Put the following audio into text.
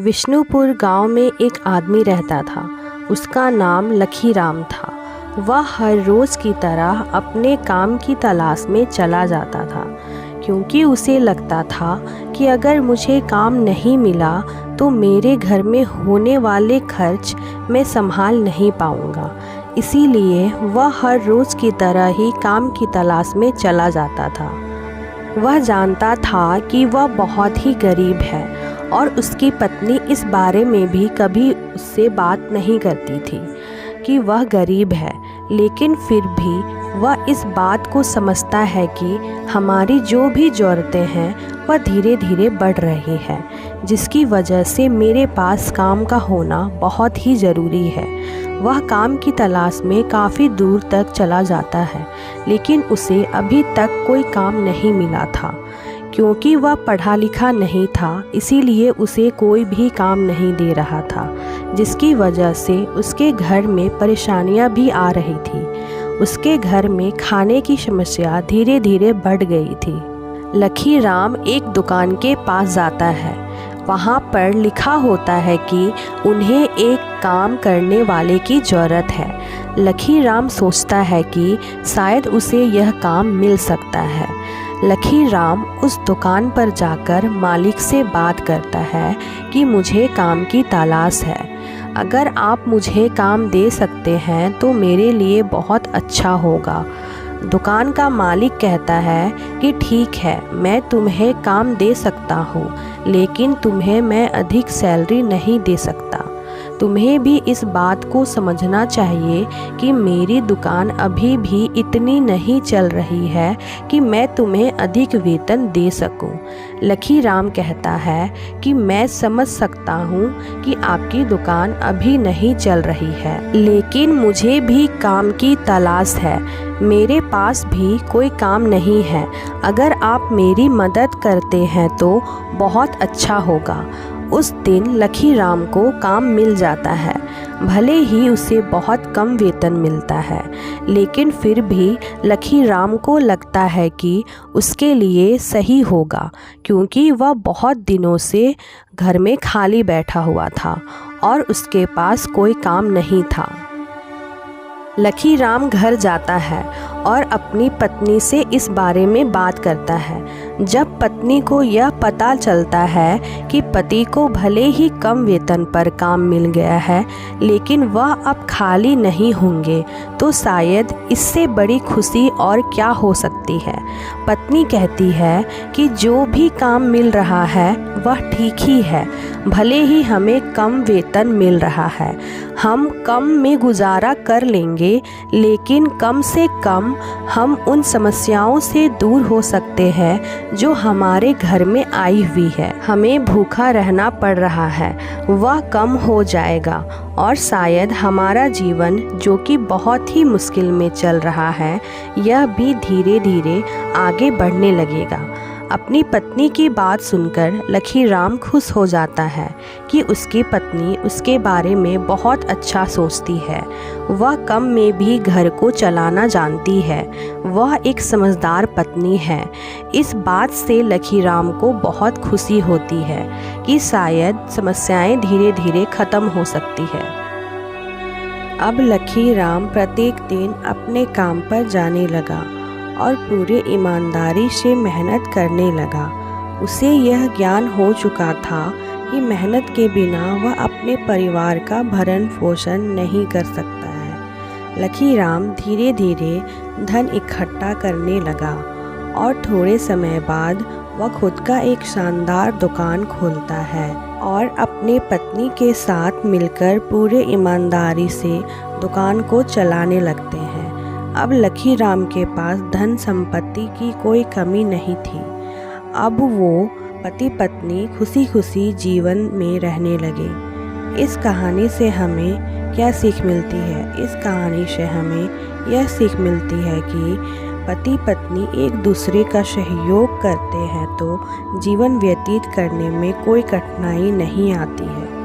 विष्णुपुर गांव में एक आदमी रहता था। उसका नाम लखीराम था। वह हर रोज़ की तरह अपने काम की तलाश में चला जाता था, क्योंकि उसे लगता था कि अगर मुझे काम नहीं मिला तो मेरे घर में होने वाले खर्च मैं संभाल नहीं पाऊंगा। इसीलिए वह हर रोज़ की तरह ही काम की तलाश में चला जाता था। वह जानता था कि वह बहुत ही गरीब है और उसकी पत्नी इस बारे में भी कभी उससे बात नहीं करती थी कि वह गरीब है, लेकिन फिर भी वह इस बात को समझता है कि हमारी जो भी ज़रूरतें हैं वह धीरे धीरे बढ़ रही है, जिसकी वजह से मेरे पास काम का होना बहुत ही ज़रूरी है। वह काम की तलाश में काफ़ी दूर तक चला जाता है, लेकिन उसे अभी तक कोई काम नहीं मिला था। क्योंकि वह पढ़ा लिखा नहीं था, इसीलिए उसे कोई भी काम नहीं दे रहा था, जिसकी वजह से उसके घर में परेशानियां भी आ रही थी। उसके घर में खाने की समस्या धीरे धीरे बढ़ गई थी। लखीराम एक दुकान के पास जाता है। वहाँ पर लिखा होता है कि उन्हें एक काम करने वाले की ज़रूरत है। लखीराम सोचता है कि शायद उसे यह काम मिल सकता है। लखीराम उस दुकान पर जाकर मालिक से बात करता है कि मुझे काम की तलाश है। अगर आप मुझे काम दे सकते हैं तो मेरे लिए बहुत अच्छा होगा। दुकान का मालिक कहता है कि ठीक है, मैं तुम्हें काम दे सकता हूँ, लेकिन तुम्हें मैं अधिक सैलरी नहीं दे सकता। तुम्हें भी इस बात को समझना चाहिए कि मेरी दुकान अभी भी इतनी नहीं चल रही है कि मैं तुम्हें अधिक वेतन दे सकूं। लखीराम कहता है कि मैं समझ सकता हूं कि आपकी दुकान अभी नहीं चल रही है, लेकिन मुझे भी काम की तलाश है। मेरे पास भी कोई काम नहीं है। अगर आप मेरी मदद करते हैं तो बहुत अच्छा होगा। उस दिन लखीराम को काम मिल जाता है। भले ही उसे बहुत कम वेतन मिलता है, लेकिन फिर भी लखीराम को लगता है कि उसके लिए सही होगा, क्योंकि वह बहुत दिनों से घर में खाली बैठा हुआ था और उसके पास कोई काम नहीं था। लखीराम घर जाता है और अपनी पत्नी से इस बारे में बात करता है। जब पत्नी को यह पता चलता है कि पति को भले ही कम वेतन पर काम मिल गया है, लेकिन वह अब खाली नहीं होंगे, तो शायद इससे बड़ी खुशी और क्या हो सकती है। पत्नी कहती है कि जो भी काम मिल रहा है वह ठीक ही है। भले ही हमें कम वेतन मिल रहा है, हम कम में गुजारा कर लेंगे, लेकिन कम से कम हम उन समस्याओं से दूर हो सकते हैं जो हमारे घर में आई हुई है। हमें भूखा रहना पड़ रहा है, वह कम हो जाएगा और शायद हमारा जीवन, जो कि बहुत ही मुश्किल में चल रहा है, यह भी धीरे धीरे आगे बढ़ने लगेगा। अपनी पत्नी की बात सुनकर लखीराम खुश हो जाता है कि उसकी पत्नी उसके बारे में बहुत अच्छा सोचती है। वह कम में भी घर को चलाना जानती है। वह एक समझदार पत्नी है। इस बात से लखीराम को बहुत खुशी होती है कि शायद समस्याएं धीरे धीरे ख़त्म हो सकती है। अब लखीराम प्रत्येक दिन अपने काम पर जाने लगा और पूरे ईमानदारी से मेहनत करने लगा। उसे यह ज्ञान हो चुका था कि मेहनत के बिना वह अपने परिवार का भरण पोषण नहीं कर सकता है। लखीराम धीरे धीरे धन इकट्ठा करने लगा और थोड़े समय बाद वह खुद का एक शानदार दुकान खोलता है और अपनी पत्नी के साथ मिलकर पूरे ईमानदारी से दुकान को चलाने लगते हैं। अब लखीराम के पास धन संपत्ति की कोई कमी नहीं थी। अब वो पति पत्नी खुशी खुशी जीवन में रहने लगे। इस कहानी से हमें क्या सीख मिलती है? इस कहानी से हमें यह सीख मिलती है कि पति पत्नी एक दूसरे का सहयोग करते हैं तो जीवन व्यतीत करने में कोई कठिनाई नहीं आती है।